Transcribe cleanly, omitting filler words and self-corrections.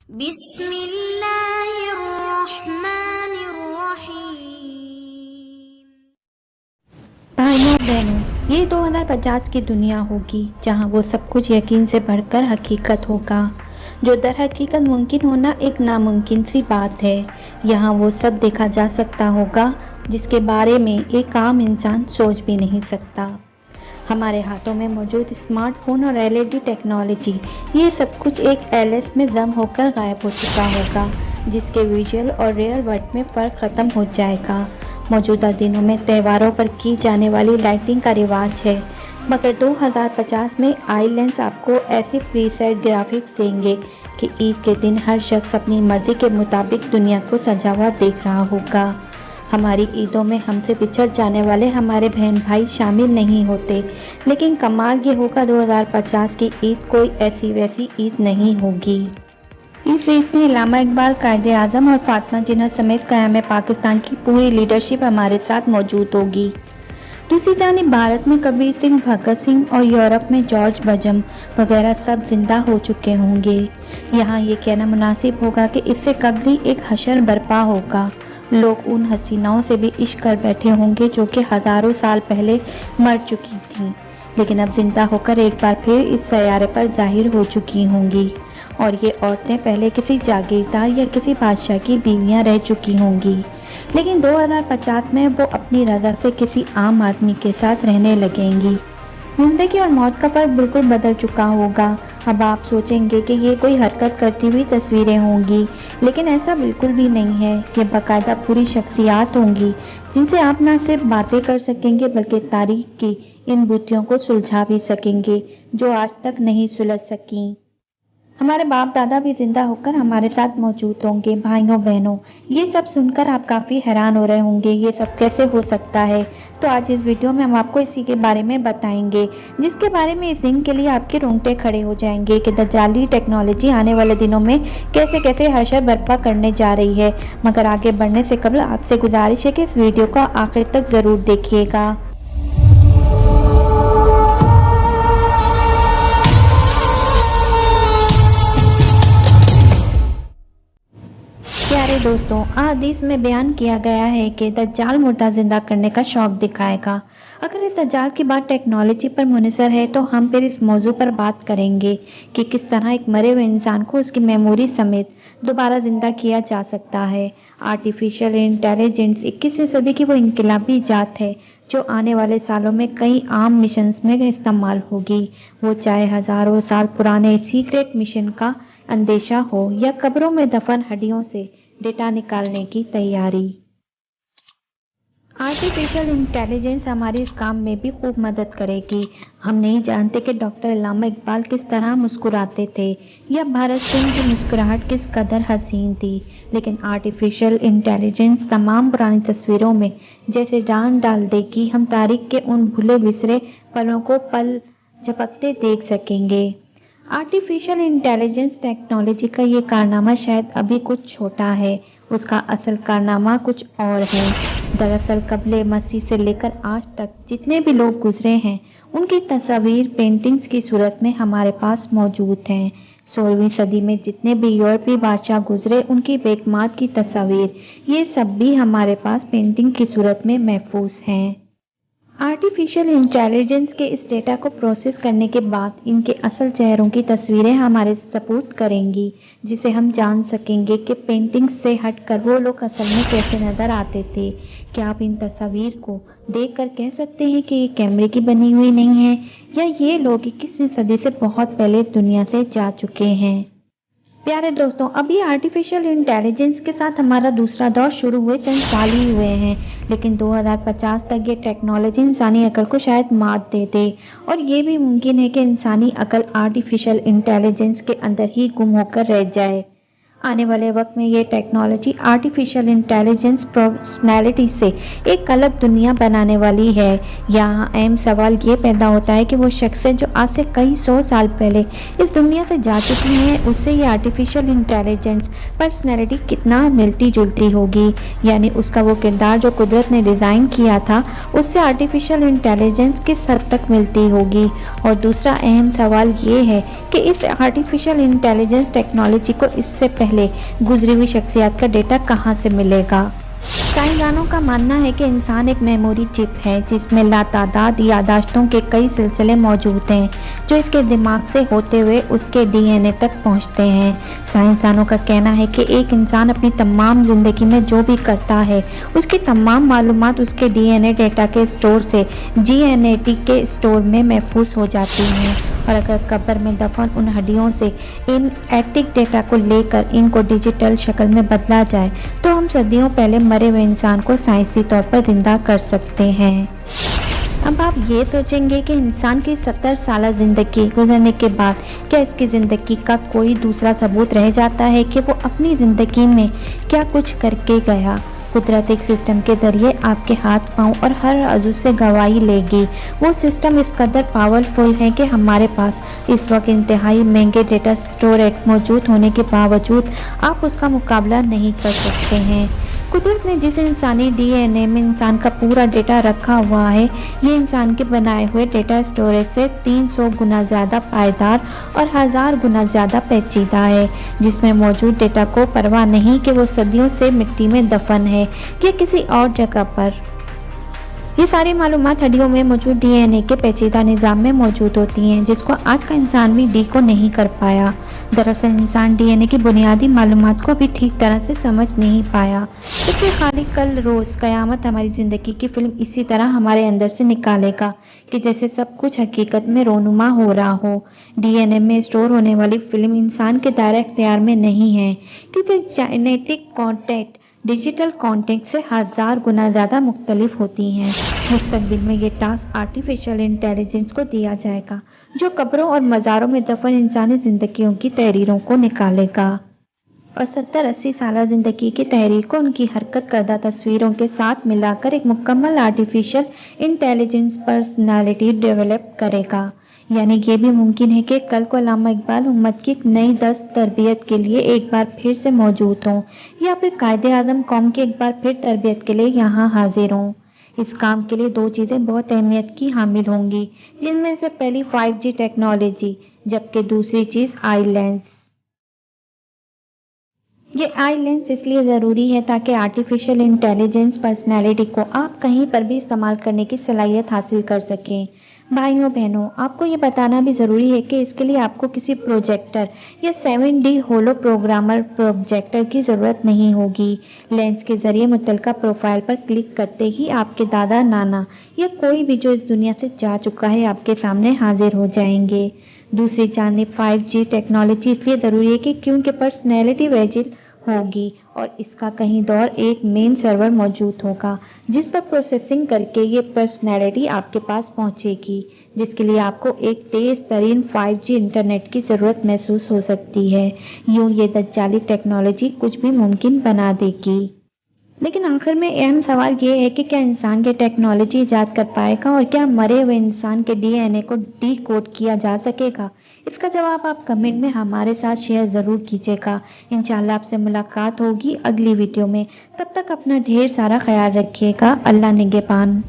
بسم اللہ الرحمن الرحیم۔ بھائیوں بہنوں، یہ 2050 کی دنیا ہوگی جہاں وہ سب کچھ یقین سے بڑھ کر حقیقت ہوگا، جو در حقیقت ممکن ہونا ایک ناممکن سی بات ہے۔ یہاں وہ سب دیکھا جا سکتا ہوگا جس کے بارے میں ایک عام انسان سوچ بھی نہیں سکتا۔ ہمارے ہاتھوں میں موجود اسمارٹ فون اور LED ٹیکنالوجی، یہ سب کچھ ایک LS میں ضم ہو کر غائب ہو چکا ہوگا، جس کے ویژول اور ریئل ورلڈ میں فرق ختم ہو جائے گا۔ موجودہ دنوں میں تہواروں پر کی جانے والی لائٹنگ کا رواج ہے، مگر 2050 میں آئی لینس آپ کو ایسی پری سیٹ گرافکس دیں گے کہ عید کے دن ہر شخص اپنی مرضی کے مطابق دنیا کو سجا ہوا دیکھ رہا ہوگا۔ ہماری عیدوں میں ہم سے بچھڑ جانے والے ہمارے بہن بھائی شامل نہیں ہوتے، لیکن کمال یہ ہوگا 2050 کی عید کوئی ایسی ویسی عید نہیں ہوگی۔ اس عید میں علامہ اقبال، قائد اعظم اور فاطمہ جناح سمیت قیام پاکستان کی پوری لیڈرشپ ہمارے ساتھ موجود ہوگی۔ دوسری جانب بھارت میں کبیر سنگھ، بھگت سنگھ اور یورپ میں جارج بجم وغیرہ سب زندہ ہو چکے ہوں گے۔ یہاں یہ کہنا مناسب ہوگا کہ اس سے قبل ہی ایک حشر برپا ہوگا۔ لوگ ان حسیناؤں سے بھی عشق کر بیٹھے ہوں گے جو کہ ہزاروں سال پہلے مر چکی تھیں، لیکن اب زندہ ہو کر ایک بار پھر اس سیارے پر ظاہر ہو چکی ہوں گی، اور یہ عورتیں پہلے کسی جاگیردار یا کسی بادشاہ کی بیویاں رہ چکی ہوں گی، لیکن 2050 میں وہ اپنی رضا سے کسی عام آدمی کے ساتھ رہنے لگیں گی۔ زندگی اور موت کا فرق بالکل بدل چکا ہوگا۔ اب آپ سوچیں گے کہ یہ کوئی حرکت کرتی ہوئی تصویریں ہوں گی، لیکن ایسا بالکل بھی نہیں ہے۔ یہ باقاعدہ پوری شخصیات ہوں گی جن سے آپ نہ صرف باتیں کر سکیں گے بلکہ تاریخ کی ان بوتیوں کو سلجھا بھی سکیں گے جو آج تک نہیں سلجھ سکیں۔ ہمارے باپ دادا بھی زندہ ہو کر ہمارے ساتھ موجود ہوں گے۔ بھائیوں بہنوں، یہ سب سن کر آپ کافی حیران ہو رہے ہوں گے، یہ سب کیسے ہو سکتا ہے؟ تو آج اس ویڈیو میں ہم آپ کو اسی کے بارے میں بتائیں گے، جس کے بارے میں اس دن کے لیے آپ کے رونگٹے کھڑے ہو جائیں گے کہ دجالی ٹیکنالوجی آنے والے دنوں میں کیسے کیسے حشر برپا کرنے جا رہی ہے۔ مگر آگے بڑھنے سے قبل آپ سے گزارش ہے کہ اس ویڈیو کو آخر تک ضرور دیکھیے گا۔ پیارے دوستوں، احادیث میں بیان کیا گیا ہے کہ دجال مردہ زندہ کرنے کا شوق دکھائے گا۔ اگر اس دجال کی بات ٹیکنالوجی پر منحصر ہے تو ہم پھر اس موضوع پر بات کریں گے کہ کس طرح ایک مرے ہوئے انسان کو اس کی میموری سمیت دوبارہ زندہ کیا جا سکتا ہے۔ آرٹیفیشل انٹیلیجنس 21ویں صدی کی وہ انقلابی ایجاد ہے جو آنے والے سالوں میں کئی عام مشنز میں استعمال ہوگی، وہ چاہے ہزاروں سال پرانے سیکریٹ مشن کا اندیشہ ہو یا قبروں میں دفن ہڈیوں سے ڈیٹا نکالنے کی تیاری۔ آرٹیفیشل انٹیلیجنس ہماری اس کام میں بھی خوب مدد کرے گی۔ ہم نہیں جانتے کہ ڈاکٹر علامہ اقبال کس طرح مسکراتے تھے یا بھگت سنگھ کی مسکراہٹ کس قدر حسین تھی، لیکن آرٹیفیشل انٹیلیجنس تمام پرانی تصویروں میں جیسے جان ڈال دے گی۔ ہم تاریخ کے ان بھولے بسرے پلوں کو پل جھپکتے دیکھ سکیں گے۔ آرٹیفیشل انٹیلیجنس ٹیکنالوجی کا یہ کارنامہ شاید ابھی کچھ چھوٹا ہے، اس کا اصل کارنامہ کچھ اور ہے۔ دراصل قبل مسیح سے لے کر آج تک جتنے بھی لوگ گزرے ہیں ان کی تصاویر پینٹنگز کی صورت میں ہمارے پاس موجود ہیں۔ 16ویں صدی میں جتنے بھی یورپی بادشاہ گزرے ان کی بیگمات کی تصاویر، یہ سب بھی ہمارے پاس پینٹنگ کی صورت میں محفوظ ہیں۔ آرٹیفیشل انٹیلیجنس کے اس ڈیٹا کو پروسیس کرنے کے بعد ان کے اصل چہروں کی تصویریں ہمارے سپرد کریں گی، جسے ہم جان سکیں گے کہ پینٹنگز سے ہٹ کر وہ لوگ اصل میں کیسے نظر آتے تھے۔ کیا آپ ان تصاویر کو دیکھ کر کہہ سکتے ہیں کہ یہ کیمرے کی بنی ہوئی نہیں ہے یا یہ لوگ 21ویں صدی سے بہت پہلے اس دنیا سے جا چکے ہیں؟ پیارے دوستوں، ابھی آرٹیفیشل انٹیلیجنس کے ساتھ ہمارا دوسرا دور شروع ہوئے چند سال ہی ہوئے ہیں، لیکن 2050 تک یہ ٹیکنالوجی انسانی عقل کو شاید مات دے دے، اور یہ بھی ممکن ہے کہ انسانی عقل آرٹیفیشل انٹیلیجنس کے اندر ہی گم ہو کر رہ جائے۔ آنے والے وقت میں یہ ٹیکنالوجی آرٹیفیشل انٹیلیجنس پرسنالٹی سے ایک الگ دنیا بنانے والی ہے۔ یہاں اہم سوال یہ پیدا ہوتا ہے کہ وہ شخصیت جو آج سے کئی 100 سال پہلے اس دنیا سے جا چکی ہیں، اس سے یہ آرٹیفیشل انٹیلیجنس پرسنالٹی کتنا ملتی جلتی ہوگی، یعنی اس کا وہ کردار جو قدرت نے ڈیزائن کیا تھا اس سے آرٹیفیشل انٹیلیجنس کس حد تک ملتی ہوگی۔ اور دوسرا اہم سوال یہ ہے کہ اس آرٹیفیشل انٹیلیجنس ٹیکنالوجی کو اس سے پہلے گزری ہوئی شخصیات کا ڈیٹا کہاں سے ملے گا۔ سائنسدانوں کا ماننا ہے کہ انسان ایک میموری چپ ہے جس میں لاتعداد یادداشتوں کے کئی سلسلے موجود ہیں جو اس کے دماغ سے ہوتے ہوئے اس کے ڈی این اے تک پہنچتے ہیں۔ سائنسدانوں کا کہنا ہے کہ ایک انسان اپنی تمام زندگی میں جو بھی کرتا ہے اس کی تمام معلومات اس کے ڈی این اے ڈیٹا کے اسٹور سے جی این اے ٹی کے اسٹور میں محفوظ ہو جاتی ہیں، اور اگر قبر میں دفن ان ہڈیوں سے ان ایٹک ڈیٹا کو لے کر ان کو ڈیجیٹل شکل میں بدلا جائے تو ہم صدیوں پہلے مرے ہوئے انسان کو سائنسی طور پر زندہ کر سکتے ہیں۔ اب آپ یہ سوچیں گے کہ انسان کی 70 سالہ زندگی گزرنے کے بعد کیا اس کی زندگی کا کوئی دوسرا ثبوت رہ جاتا ہے کہ وہ اپنی زندگی میں کیا کچھ کر کے گیا؟ قدرت ایک سسٹم کے ذریعے آپ کے ہاتھ پاؤں اور ہر عضو سے گواہی لے گی۔ وہ سسٹم اس قدر پاورفل ہے کہ ہمارے پاس اس وقت انتہائی مہنگے ڈیٹا اسٹوریج موجود ہونے کے باوجود آپ اس کا مقابلہ نہیں کر سکتے ہیں۔ قدرت نے جس انسانی ڈی این اے میں انسان کا پورا ڈیٹا رکھا ہوا ہے، یہ انسان کے بنائے ہوئے ڈیٹا اسٹوریج سے 300 گنا زیادہ پائیدار اور 1000 گنا زیادہ پیچیدہ ہے، جس میں موجود ڈیٹا کو پرواہ نہیں کہ وہ صدیوں سے مٹی میں دفن ہے یا کسی اور جگہ پر۔ یہ ساری معلومات ہڈیوں میں موجود ڈی این اے کے پیچیدہ نظام میں موجود ہوتی ہیں، جس کو آج کا انسان بھی ڈی کو نہیں کر پایا۔ دراصل انسان ڈی این اے کی بنیادی معلومات کو بھی ٹھیک طرح سے سمجھ نہیں پایا، اس لیے خالی کل روز قیامت ہماری زندگی کی فلم اسی طرح ہمارے اندر سے نکالے گا کہ جیسے سب کچھ حقیقت میں رونما ہو رہا ہو۔ ڈی این اے میں اسٹور ہونے والی فلم انسان کے دائرہ اختیار میں نہیں ہے، کیونکہ جینیٹک کانٹیکٹ ڈیجیٹل کانٹیکٹ سے 1000 گنا زیادہ مختلف ہوتی ہیں۔ مستقبل میں یہ ٹاسک آرٹیفیشل انٹیلیجنس کو دیا جائے گا جو قبروں اور مزاروں میں دفن انسانی زندگیوں کی تحریروں کو نکالے گا اور 70-80 سالہ زندگی کی تحریر کو ان کی حرکت کردہ تصویروں کے ساتھ ملا کر ایک مکمل آرٹیفیشل انٹیلیجنس پرسنالٹی ڈیولپ کرے گا۔ یعنی یہ بھی ممکن ہے کہ کل کو علامہ اقبال امت کی ایک نئی دست تربیت کے لیے ایک بار پھر سے موجود ہوں، یا پھر قائد اعظم قوم کی ایک بار پھر تربیت کے لیے یہاں حاضر ہوں۔ اس کام کے لیے 2 چیزیں بہت اہمیت کی حامل ہوں گی، جن میں سے پہلی 5G ٹیکنالوجی، جبکہ دوسری چیز آئی لینس۔ یہ آئی لینس اس لیے ضروری ہے تاکہ آرٹیفیشل انٹیلیجنس پرسنالٹی کو آپ کہیں پر بھی استعمال کرنے کی صلاحیت حاصل کر سکیں۔ بھائیوں بہنوں، آپ کو یہ بتانا بھی ضروری ہے کہ اس کے لیے آپ کو کسی پروجیکٹر یا 7D ہولو پروگرامر پروجیکٹر کی ضرورت نہیں ہوگی۔ لینس کے ذریعے متعلقہ پروفائل پر کلک کرتے ہی آپ کے دادا نانا یا کوئی بھی جو اس دنیا سے جا چکا ہے آپ کے سامنے حاضر ہو جائیں گے۔ دوسری جانب 5G ٹیکنالوجی اس لیے ضروری ہے کہ کیونکہ پرسنالٹی ویژل ہوگی اور اس کا کہیں دور ایک مین سرور موجود ہوگا جس پر پروسیسنگ کر کے یہ پرسنالٹی آپ کے پاس پہنچے گی، جس کے لیے آپ کو ایک تیز ترین 5G انٹرنیٹ کی ضرورت محسوس ہو سکتی ہے۔ یوں یہ دجالی ٹیکنالوجی کچھ بھی ممکن بنا دے گی۔ لیکن آخر میں اہم سوال یہ ہے کہ کیا انسان یہ ٹیکنالوجی ایجاد کر پائے گا اور کیا مرے ہوئے انسان کے ڈی این اے کو ڈی کوڈ کیا جا سکے گا؟ اس کا جواب آپ کمنٹ میں ہمارے ساتھ شیئر ضرور کیجیے گا۔ انشاءاللہ آپ سے ملاقات ہوگی اگلی ویڈیو میں۔ تب تک اپنا ڈھیر سارا خیال رکھیے گا۔ اللہ نگہبان۔